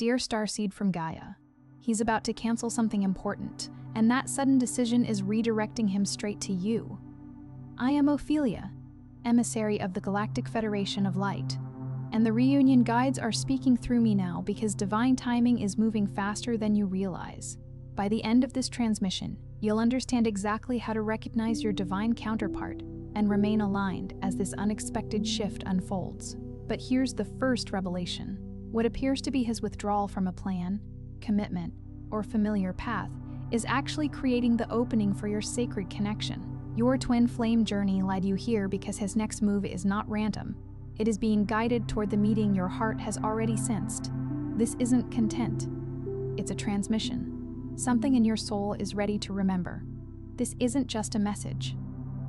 Dear Starseed from Gaia, he's about to cancel something important, and that sudden decision is redirecting him straight to you. I am Ophelia, emissary of the Galactic Federation of Light, and the reunion guides are speaking through me now because divine timing is moving faster than you realize. By the end of this transmission, you'll understand exactly how to recognize your divine counterpart and remain aligned as this unexpected shift unfolds. But here's the first revelation. What appears to be his withdrawal from a plan, commitment, or familiar path is actually creating the opening for your sacred connection. Your twin flame journey led you here because his next move is not random. It is being guided toward the meeting your heart has already sensed. This isn't content. It's a transmission. Something in your soul is ready to remember. This isn't just a message.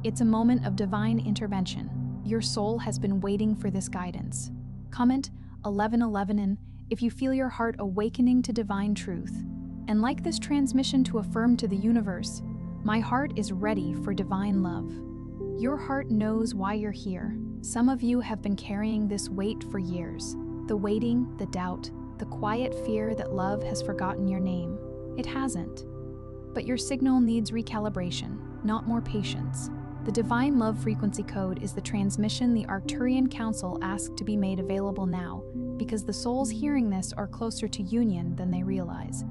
It's a moment of divine intervention. Your soul has been waiting for this guidance. Comment 1111 if you feel your heart awakening to divine truth. And like this transmission to affirm to the universe, my heart is ready for divine love. Your heart knows why you're here. Some of you have been carrying this weight for years. The waiting, the doubt, the quiet fear that love has forgotten your name. It hasn't. But your signal needs recalibration, not more patience. The Divine Love Frequency Code is the transmission the Arcturian Council asked to be made available now, because the souls hearing this are closer to union than they realize.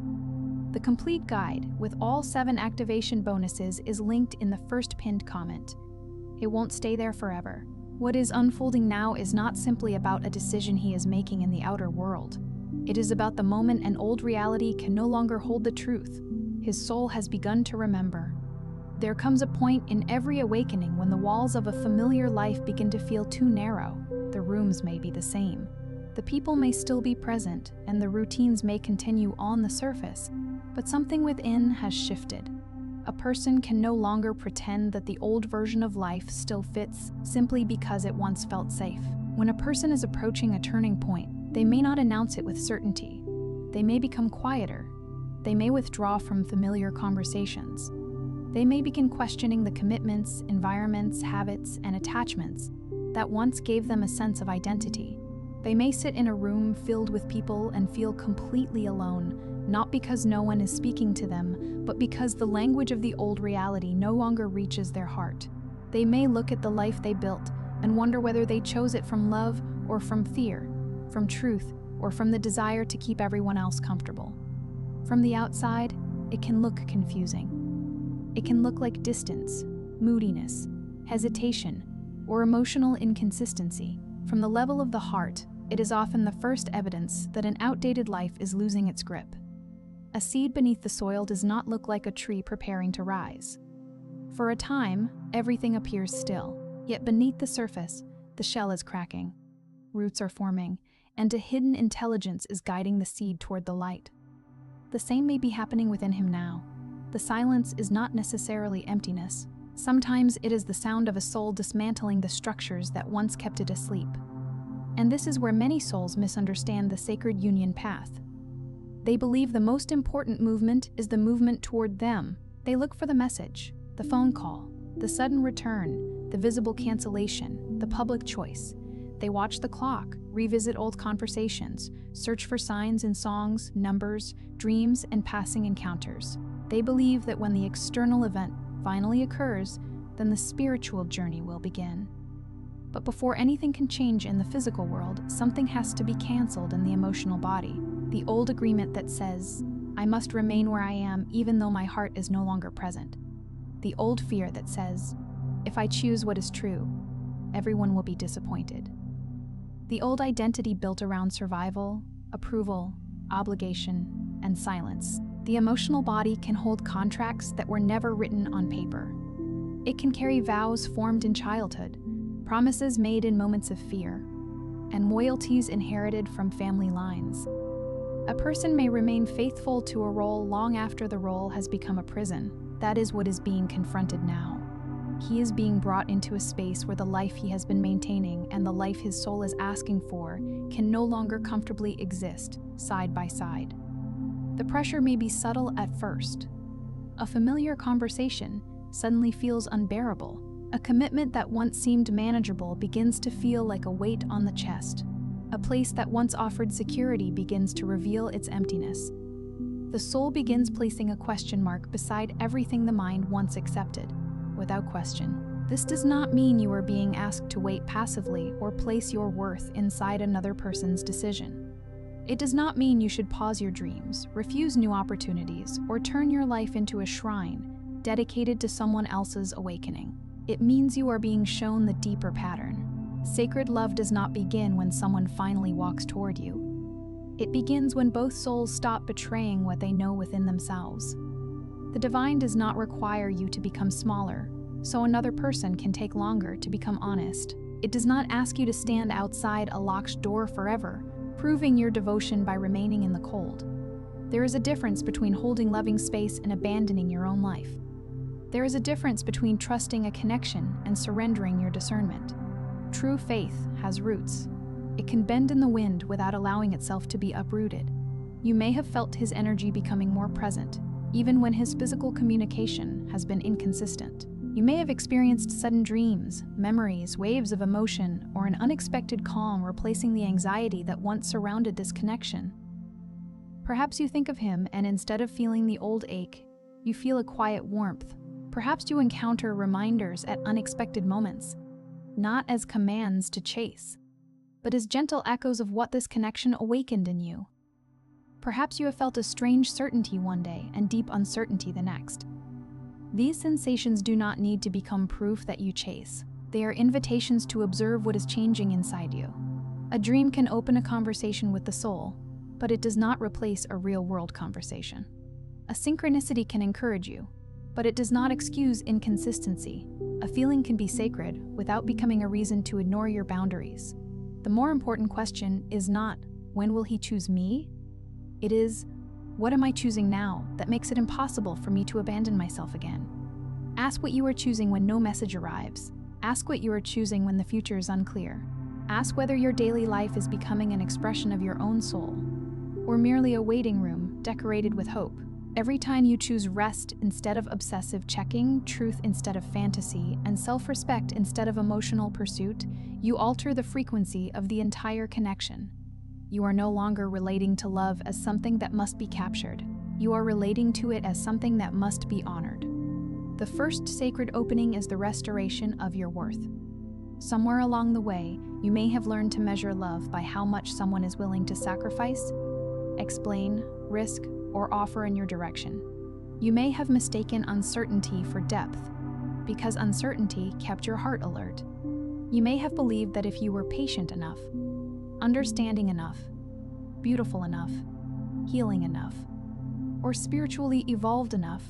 The complete guide, with all 7 activation bonuses, is linked in the first pinned comment. It won't stay there forever. What is unfolding now is not simply about a decision he is making in the outer world. It is about the moment an old reality can no longer hold the truth. His soul has begun to remember. There comes a point in every awakening when the walls of a familiar life begin to feel too narrow. The rooms may be the same. The people may still be present, and the routines may continue on the surface, but something within has shifted. A person can no longer pretend that the old version of life still fits simply because it once felt safe. When a person is approaching a turning point, they may not announce it with certainty. They may become quieter. They may withdraw from familiar conversations. They may begin questioning the commitments, environments, habits, and attachments that once gave them a sense of identity. They may sit in a room filled with people and feel completely alone, not because no one is speaking to them, but because the language of the old reality no longer reaches their heart. They may look at the life they built and wonder whether they chose it from love or from fear, from truth or from the desire to keep everyone else comfortable. From the outside, it can look confusing. It can look like distance, moodiness, hesitation, or emotional inconsistency. From the level of the heart, it is often the first evidence that an outdated life is losing its grip. A seed beneath the soil does not look like a tree preparing to rise. For a time, everything appears still, yet beneath the surface, the shell is cracking. Roots are forming, and a hidden intelligence is guiding the seed toward the light. The same may be happening within him now. The silence is not necessarily emptiness. Sometimes it is the sound of a soul dismantling the structures that once kept it asleep. And this is where many souls misunderstand the sacred union path. They believe the most important movement is the movement toward them. They look for the message, the phone call, the sudden return, the visible cancellation, the public choice. They watch the clock, revisit old conversations, search for signs in songs, numbers, dreams, and passing encounters. They believe that when the external event finally occurs, then the spiritual journey will begin. But before anything can change in the physical world, something has to be canceled in the emotional body. The old agreement that says, I must remain where I am even though my heart is no longer present. The old fear that says, if I choose what is true, everyone will be disappointed. The old identity built around survival, approval, obligation, and silence. The emotional body can hold contracts that were never written on paper. It can carry vows formed in childhood, promises made in moments of fear, and loyalties inherited from family lines. A person may remain faithful to a role long after the role has become a prison. That is what is being confronted now. He is being brought into a space where the life he has been maintaining and the life his soul is asking for can no longer comfortably exist side by side. The pressure may be subtle at first. A familiar conversation suddenly feels unbearable. A commitment that once seemed manageable begins to feel like a weight on the chest. A place that once offered security begins to reveal its emptiness. The soul begins placing a question mark beside everything the mind once accepted, without question. This does not mean you are being asked to wait passively or place your worth inside another person's decision. It does not mean you should pause your dreams, refuse new opportunities, or turn your life into a shrine dedicated to someone else's awakening. It means you are being shown the deeper pattern. Sacred love does not begin when someone finally walks toward you. It begins when both souls stop betraying what they know within themselves. The divine does not require you to become smaller, so another person can take longer to become honest. It does not ask you to stand outside a locked door forever, proving your devotion by remaining in the cold. There is a difference between holding loving space and abandoning your own life. There is a difference between trusting a connection and surrendering your discernment. True faith has roots. It can bend in the wind without allowing itself to be uprooted. You may have felt his energy becoming more present, even when his physical communication has been inconsistent. You may have experienced sudden dreams, memories, waves of emotion, or an unexpected calm replacing the anxiety that once surrounded this connection. Perhaps you think of him and instead of feeling the old ache, you feel a quiet warmth. Perhaps you encounter reminders at unexpected moments, not as commands to chase, but as gentle echoes of what this connection awakened in you. Perhaps you have felt a strange certainty one day and deep uncertainty the next. These sensations do not need to become proof that you chase. They are invitations to observe what is changing inside you. A dream can open a conversation with the soul, but it does not replace a real-world conversation. A synchronicity can encourage you, but it does not excuse inconsistency. A feeling can be sacred without becoming a reason to ignore your boundaries. The more important question is not, when will he choose me? It is, what am I choosing now that makes it impossible for me to abandon myself again? Ask what you are choosing when no message arrives. Ask what you are choosing when the future is unclear. Ask whether your daily life is becoming an expression of your own soul, or merely a waiting room decorated with hope. Every time you choose rest instead of obsessive checking, truth instead of fantasy, and self-respect instead of emotional pursuit, you alter the frequency of the entire connection. You are no longer relating to love as something that must be captured. You are relating to it as something that must be honored. The first sacred opening is the restoration of your worth. Somewhere along the way, you may have learned to measure love by how much someone is willing to sacrifice, explain, risk, or offer in your direction. You may have mistaken uncertainty for depth, because uncertainty kept your heart alert. You may have believed that if you were patient enough, understanding enough, beautiful enough, healing enough, or spiritually evolved enough,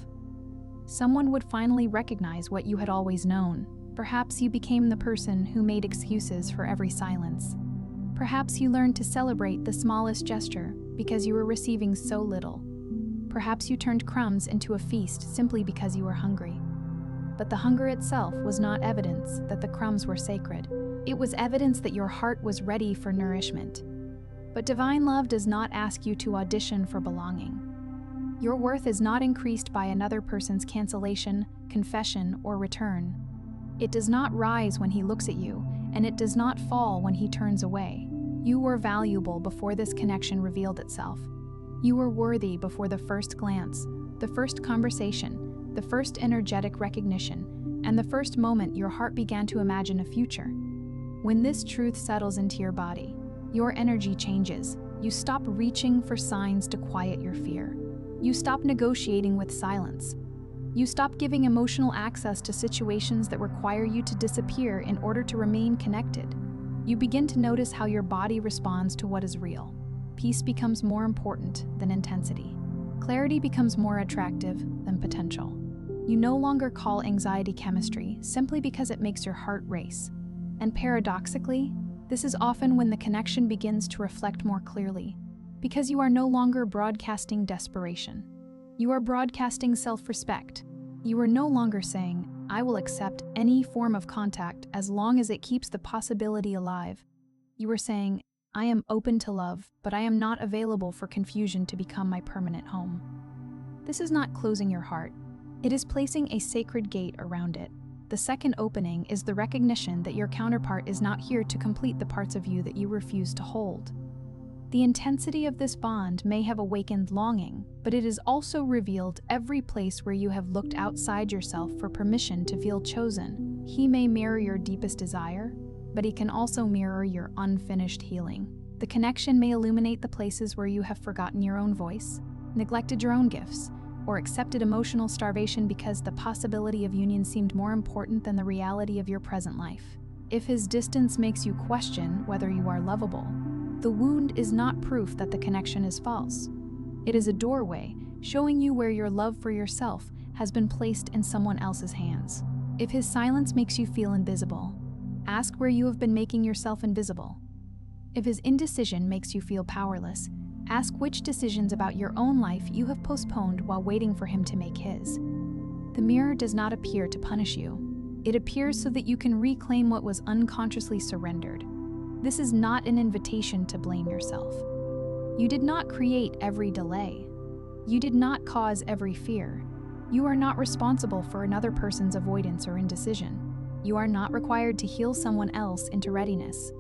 someone would finally recognize what you had always known. Perhaps you became the person who made excuses for every silence. Perhaps you learned to celebrate the smallest gesture because you were receiving so little. Perhaps you turned crumbs into a feast simply because you were hungry. But the hunger itself was not evidence that the crumbs were sacred. It was evidence that your heart was ready for nourishment. But divine love does not ask you to audition for belonging. Your worth is not increased by another person's cancellation, confession, or return. It does not rise when he looks at you, and it does not fall when he turns away. You were valuable before this connection revealed itself. You were worthy before the first glance, the first conversation, the first energetic recognition, and the first moment your heart began to imagine a future. When this truth settles into your body, your energy changes. You stop reaching for signs to quiet your fear. You stop negotiating with silence. You stop giving emotional access to situations that require you to disappear in order to remain connected. You begin to notice how your body responds to what is real. Peace becomes more important than intensity. Clarity becomes more attractive than potential. You no longer call anxiety chemistry simply because it makes your heart race. And paradoxically, this is often when the connection begins to reflect more clearly, because you are no longer broadcasting desperation. You are broadcasting self-respect. You are no longer saying, "I will accept any form of contact as long as it keeps the possibility alive." You are saying, "I am open to love, but I am not available for confusion to become my permanent home." This is not closing your heart. It is placing a sacred gate around it. The second opening is the recognition that your counterpart is not here to complete the parts of you that you refuse to hold. The intensity of this bond may have awakened longing, but it has also revealed every place where you have looked outside yourself for permission to feel chosen. He may mirror your deepest desire, but he can also mirror your unfinished healing. The connection may illuminate the places where you have forgotten your own voice, neglected your own gifts, or accepted emotional starvation because the possibility of union seemed more important than the reality of your present life. If his distance makes you question whether you are lovable, the wound is not proof that the connection is false. It is a doorway showing you where your love for yourself has been placed in someone else's hands. If his silence makes you feel invisible, ask where you have been making yourself invisible. If his indecision makes you feel powerless, ask which decisions about your own life you have postponed while waiting for him to make his. The mirror does not appear to punish you. It appears so that you can reclaim what was unconsciously surrendered. This is not an invitation to blame yourself. You did not create every delay. You did not cause every fear. You are not responsible for another person's avoidance or indecision. You are not required to heal someone else into readiness.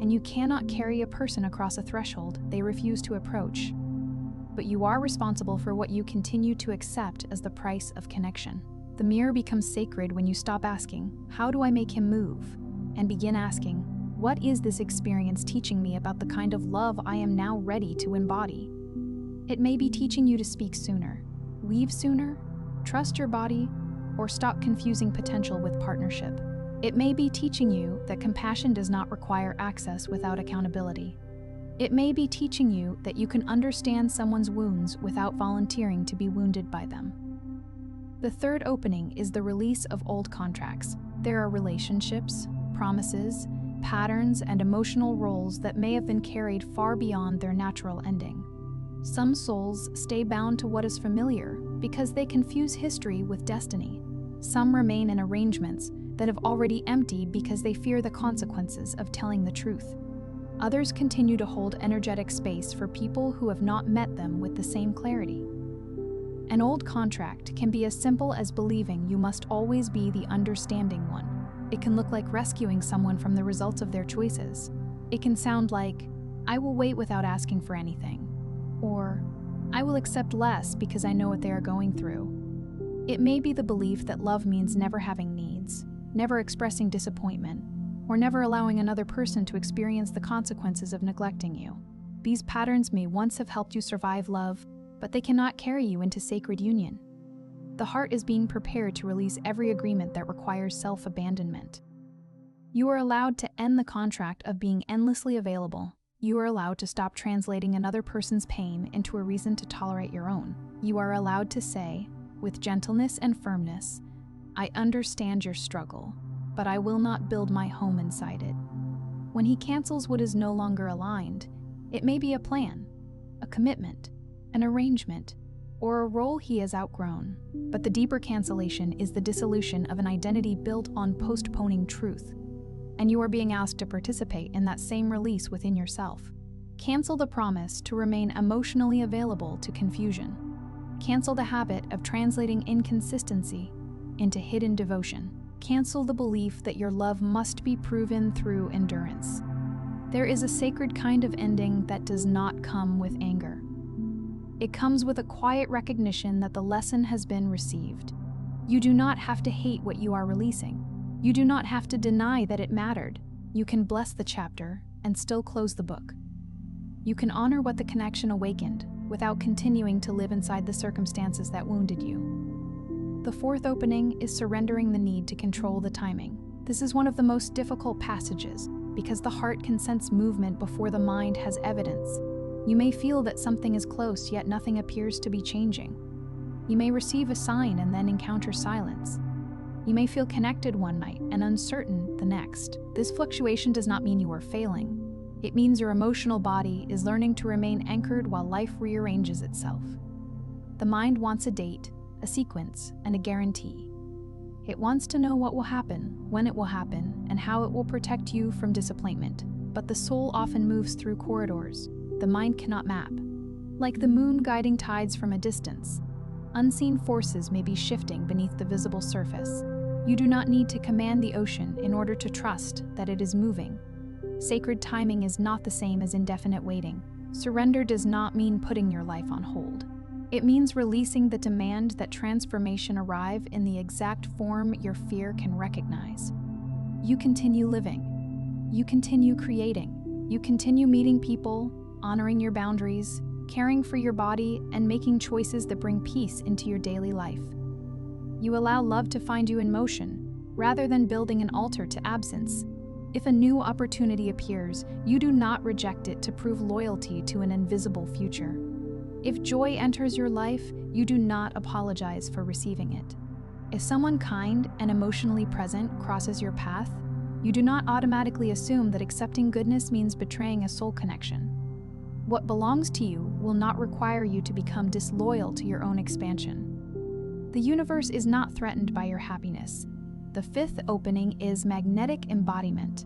And you cannot carry a person across a threshold they refuse to approach. But you are responsible for what you continue to accept as the price of connection. The mirror becomes sacred when you stop asking, "How do I make him move?" and begin asking, "What is this experience teaching me about the kind of love I am now ready to embody?" It may be teaching you to speak sooner, leave sooner, trust your body, or stop confusing potential with partnership. It may be teaching you that compassion does not require access without accountability. It may be teaching you that you can understand someone's wounds without volunteering to be wounded by them. The third opening is the release of old contracts. There are relationships, promises, patterns, and emotional roles that may have been carried far beyond their natural ending. Some souls stay bound to what is familiar because they confuse history with destiny. Some remain in arrangements that have already emptied because they fear the consequences of telling the truth. Others continue to hold energetic space for people who have not met them with the same clarity. An old contract can be as simple as believing you must always be the understanding one. It can look like rescuing someone from the results of their choices. It can sound like, "I will wait without asking for anything," or "I will accept less because I know what they are going through." It may be the belief that love means never having needs, never expressing disappointment, or never allowing another person to experience the consequences of neglecting you. These patterns may once have helped you survive love, but they cannot carry you into sacred union. The heart is being prepared to release every agreement that requires self-abandonment. You are allowed to end the contract of being endlessly available. You are allowed to stop translating another person's pain into a reason to tolerate your own. You are allowed to say, with gentleness and firmness, "I understand your struggle, but I will not build my home inside it." When he cancels what is no longer aligned, it may be a plan, a commitment, an arrangement, or a role he has outgrown. But the deeper cancellation is the dissolution of an identity built on postponing truth. And you are being asked to participate in that same release within yourself. Cancel the promise to remain emotionally available to confusion. Cancel the habit of translating inconsistency into hidden devotion. Cancel the belief that your love must be proven through endurance. There is a sacred kind of ending that does not come with anger. It comes with a quiet recognition that the lesson has been received. You do not have to hate what you are releasing. You do not have to deny that it mattered. You can bless the chapter and still close the book. You can honor what the connection awakened without continuing to live inside the circumstances that wounded you. The fourth opening is surrendering the need to control the timing. This is one of the most difficult passages because the heart can sense movement before the mind has evidence. You may feel that something is close, yet nothing appears to be changing. You may receive a sign and then encounter silence. You may feel connected one night and uncertain the next. This fluctuation does not mean you are failing. It means your emotional body is learning to remain anchored while life rearranges itself. The mind wants a date, a sequence, and a guarantee. It wants to know what will happen, when it will happen, and how it will protect you from disappointment. But the soul often moves through corridors the mind cannot map. Like the moon guiding tides from a distance, unseen forces may be shifting beneath the visible surface. You do not need to command the ocean in order to trust that it is moving. Sacred timing is not the same as indefinite waiting. Surrender does not mean putting your life on hold. It means releasing the demand that transformation arrive in the exact form your fear can recognize. You continue living. You continue creating. You continue meeting people, honoring your boundaries, caring for your body, and making choices that bring peace into your daily life. You allow love to find you in motion, rather than building an altar to absence. If a new opportunity appears, you do not reject it to prove loyalty to an invisible future. If joy enters your life, you do not apologize for receiving it. If someone kind and emotionally present crosses your path, you do not automatically assume that accepting goodness means betraying a soul connection. What belongs to you will not require you to become disloyal to your own expansion. The universe is not threatened by your happiness. The fifth opening is magnetic embodiment.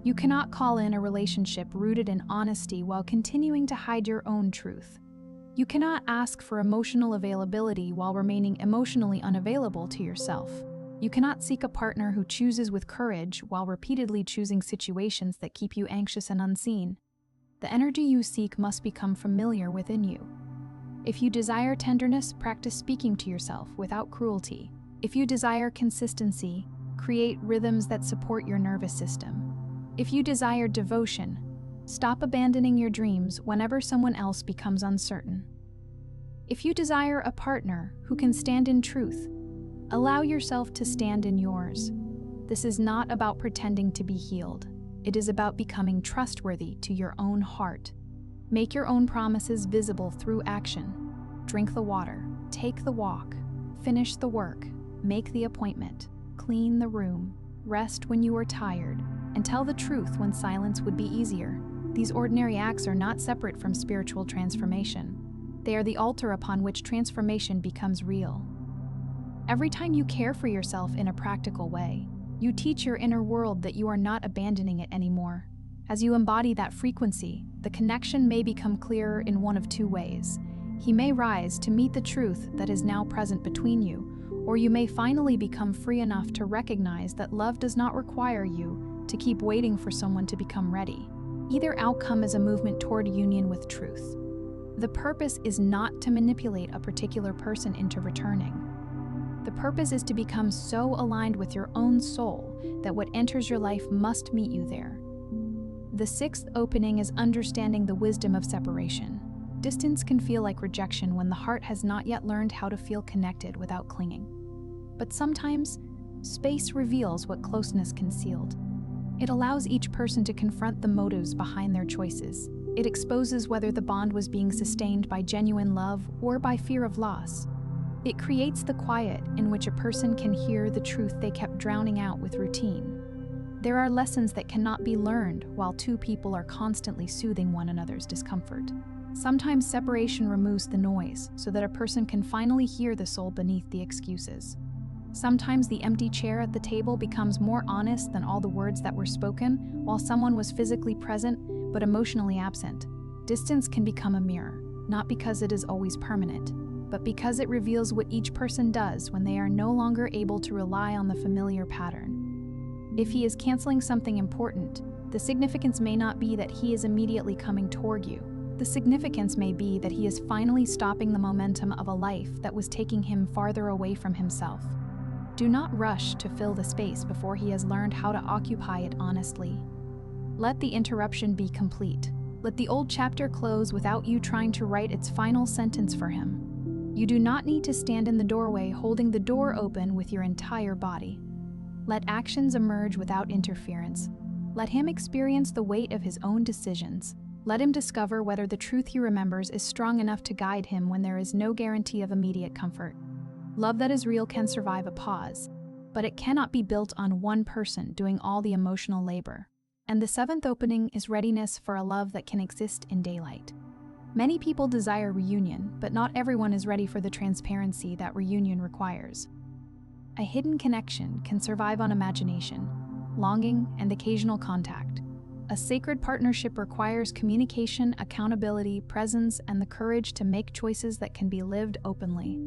You cannot call in a relationship rooted in honesty while continuing to hide your own truth. You cannot ask for emotional availability while remaining emotionally unavailable to yourself. You cannot seek a partner who chooses with courage while repeatedly choosing situations that keep you anxious and unseen. The energy you seek must become familiar within you. If you desire tenderness, practice speaking to yourself without cruelty. If you desire consistency, create rhythms that support your nervous system. If you desire devotion, stop abandoning your dreams whenever someone else becomes uncertain. If you desire a partner who can stand in truth, allow yourself to stand in yours. This is not about pretending to be healed. It is about becoming trustworthy to your own heart. Make your own promises visible through action. Drink the water, take the walk, finish the work, make the appointment, clean the room, rest when you are tired, and tell the truth when silence would be easier. These ordinary acts are not separate from spiritual transformation. They are the altar upon which transformation becomes real. Every time you care for yourself in a practical way, you teach your inner world that you are not abandoning it anymore. As you embody that frequency, the connection may become clearer in one of two ways. He may rise to meet the truth that is now present between you, or you may finally become free enough to recognize that love does not require you to keep waiting for someone to become ready. Either outcome is a movement toward union with truth. The purpose is not to manipulate a particular person into returning. The purpose is to become so aligned with your own soul that what enters your life must meet you there. The sixth opening is understanding the wisdom of separation. Distance can feel like rejection when the heart has not yet learned how to feel connected without clinging. But sometimes, space reveals what closeness concealed. It allows each person to confront the motives behind their choices. It exposes whether the bond was being sustained by genuine love or by fear of loss. It creates the quiet in which a person can hear the truth they kept drowning out with routine. There are lessons that cannot be learned while two people are constantly soothing one another's discomfort. Sometimes separation removes the noise so that a person can finally hear the soul beneath the excuses. Sometimes the empty chair at the table becomes more honest than all the words that were spoken while someone was physically present but emotionally absent. Distance can become a mirror, not because it is always permanent, but because it reveals what each person does when they are no longer able to rely on the familiar pattern. If he is canceling something important, the significance may not be that he is immediately coming toward you. The significance may be that he is finally stopping the momentum of a life that was taking him farther away from himself. Do not rush to fill the space before he has learned how to occupy it honestly. Let the interruption be complete. Let the old chapter close without you trying to write its final sentence for him. You do not need to stand in the doorway holding the door open with your entire body. Let actions emerge without interference. Let him experience the weight of his own decisions. Let him discover whether the truth he remembers is strong enough to guide him when there is no guarantee of immediate comfort. Love that is real can survive a pause, but it cannot be built on one person doing all the emotional labor. And the seventh opening is readiness for a love that can exist in daylight. Many people desire reunion, but not everyone is ready for the transparency that reunion requires. A hidden connection can survive on imagination, longing, and occasional contact. A sacred partnership requires communication, accountability, presence, and the courage to make choices that can be lived openly.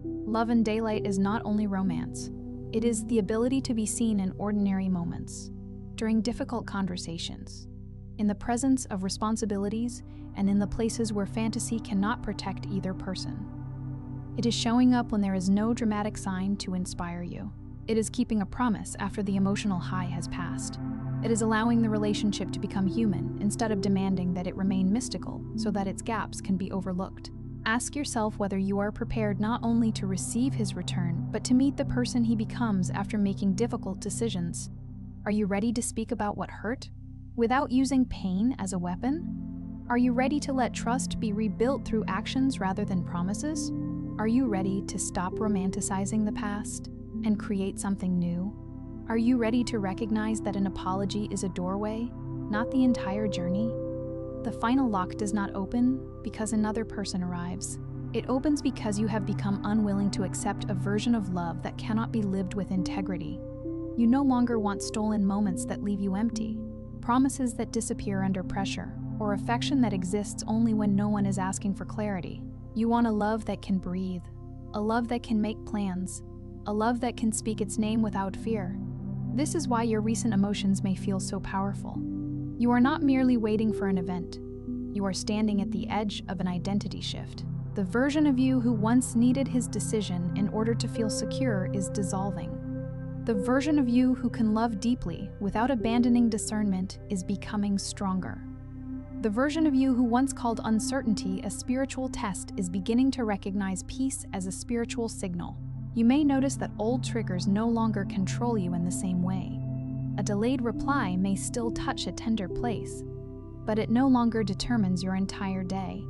Love in daylight is not only romance. It is the ability to be seen in ordinary moments, during difficult conversations, in the presence of responsibilities, and in the places where fantasy cannot protect either person. It is showing up when there is no dramatic sign to inspire you. It is keeping a promise after the emotional high has passed. It is allowing the relationship to become human instead of demanding that it remain mystical so that its gaps can be overlooked. Ask yourself whether you are prepared not only to receive his return, but to meet the person he becomes after making difficult decisions. Are you ready to speak about what hurt, without using pain as a weapon? Are you ready to let trust be rebuilt through actions rather than promises? Are you ready to stop romanticizing the past and create something new? Are you ready to recognize that an apology is a doorway, not the entire journey? The final lock does not open because another person arrives. It opens because you have become unwilling to accept a version of love that cannot be lived with integrity. You no longer want stolen moments that leave you empty, promises that disappear under pressure, or affection that exists only when no one is asking for clarity. You want a love that can breathe, a love that can make plans, a love that can speak its name without fear. This is why your recent emotions may feel so powerful. You are not merely waiting for an event. You are standing at the edge of an identity shift. The version of you who once needed his decision in order to feel secure is dissolving. The version of you who can love deeply without abandoning discernment is becoming stronger. The version of you who once called uncertainty a spiritual test is beginning to recognize peace as a spiritual signal. You may notice that old triggers no longer control you in the same way. A delayed reply may still touch a tender place, but it no longer determines your entire day.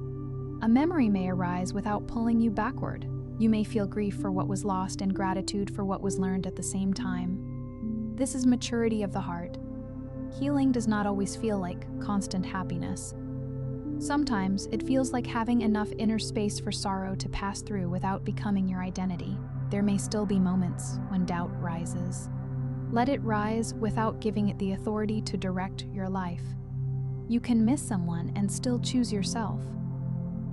A memory may arise without pulling you backward. You may feel grief for what was lost and gratitude for what was learned at the same time. This is maturity of the heart. Healing does not always feel like constant happiness. Sometimes it feels like having enough inner space for sorrow to pass through without becoming your identity. There may still be moments when doubt rises. Let it rise without giving it the authority to direct your life. You can miss someone and still choose yourself.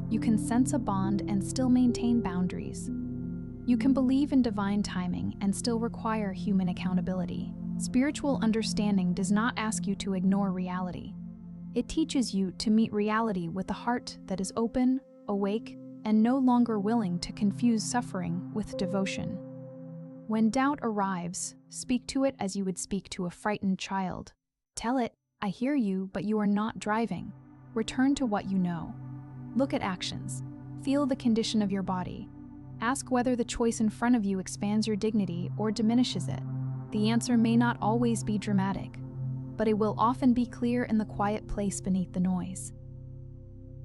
You can sense a bond and still maintain boundaries. You can believe in divine timing and still require human accountability. Spiritual understanding does not ask you to ignore reality. It teaches you to meet reality with a heart that is open, awake, and no longer willing to confuse suffering with devotion. When doubt arrives, speak to it as you would speak to a frightened child. Tell it, I hear you, but you are not driving. Return to what you know. Look at actions. Feel the condition of your body. Ask whether the choice in front of you expands your dignity or diminishes it. The answer may not always be dramatic, but it will often be clear in the quiet place beneath the noise.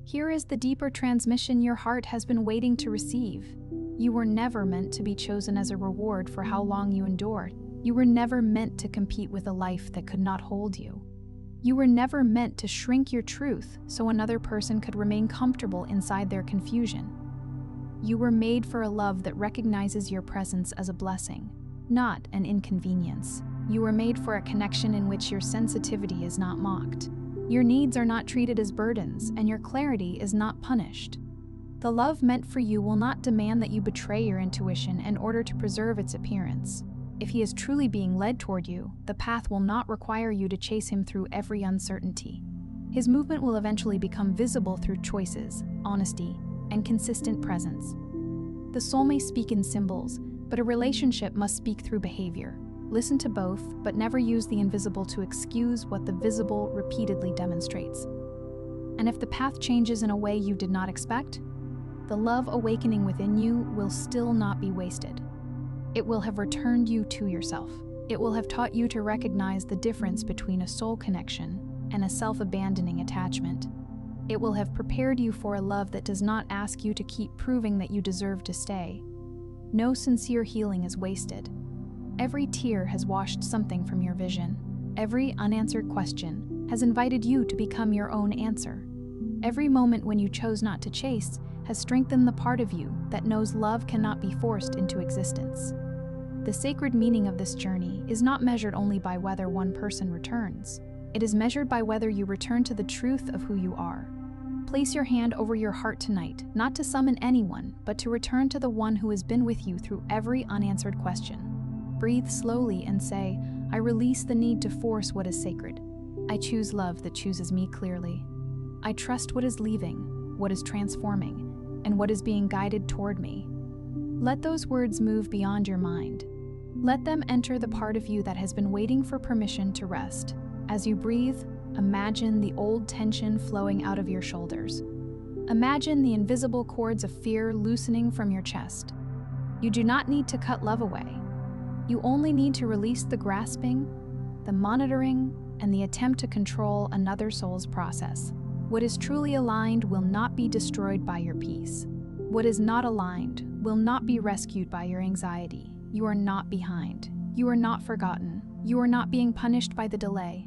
Here is the deeper transmission your heart has been waiting to receive. You were never meant to be chosen as a reward for how long you endured. You were never meant to compete with a life that could not hold you. You were never meant to shrink your truth so another person could remain comfortable inside their confusion. You were made for a love that recognizes your presence as a blessing, not an inconvenience. You were made for a connection in which your sensitivity is not mocked. Your needs are not treated as burdens, and your clarity is not punished. The love meant for you will not demand that you betray your intuition in order to preserve its appearance. If he is truly being led toward you, the path will not require you to chase him through every uncertainty. His movement will eventually become visible through choices, honesty, and consistent presence. The soul may speak in symbols, but a relationship must speak through behavior. Listen to both, but never use the invisible to excuse what the visible repeatedly demonstrates. And if the path changes in a way you did not expect, the love awakening within you will still not be wasted. It will have returned you to yourself. It will have taught you to recognize the difference between a soul connection and a self-abandoning attachment. It will have prepared you for a love that does not ask you to keep proving that you deserve to stay. No sincere healing is wasted. Every tear has washed something from your vision. Every unanswered question has invited you to become your own answer. Every moment when you chose not to chase has strengthened the part of you that knows love cannot be forced into existence. The sacred meaning of this journey is not measured only by whether one person returns. It is measured by whether you return to the truth of who you are. Place your hand over your heart tonight, not to summon anyone, but to return to the one who has been with you through every unanswered question. Breathe slowly and say, I release the need to force what is sacred. I choose love that chooses me clearly. I trust what is leaving, what is transforming, and what is being guided toward me. Let those words move beyond your mind. Let them enter the part of you that has been waiting for permission to rest. As you breathe, imagine the old tension flowing out of your shoulders. Imagine the invisible cords of fear loosening from your chest. You do not need to cut love away. You only need to release the grasping, the monitoring, and the attempt to control another soul's process. What is truly aligned will not be destroyed by your peace. What is not aligned will not be rescued by your anxiety. You are not behind. You are not forgotten. You are not being punished by the delay.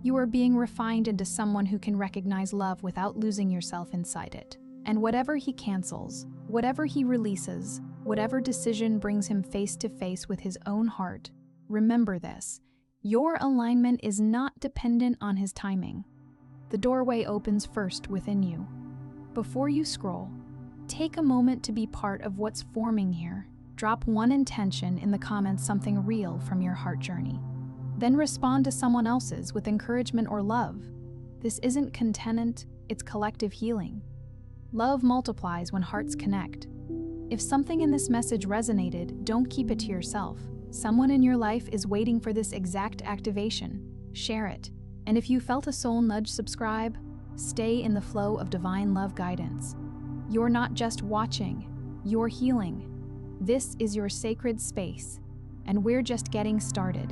You are being refined into someone who can recognize love without losing yourself inside it. And whatever he cancels, whatever he releases, whatever decision brings him face to face with his own heart, remember this: your alignment is not dependent on his timing. The doorway opens first within you. Before you scroll, take a moment to be part of what's forming here. Drop one intention in the comments, something real from your heart journey. Then respond to someone else's with encouragement or love. This isn't content, it's collective healing. Love multiplies when hearts connect. If something in this message resonated, don't keep it to yourself. Someone in your life is waiting for this exact activation. Share it. And if you felt a soul nudge, subscribe. Stay in the flow of divine love guidance. You're not just watching, you're healing. This is your sacred space, and we're just getting started.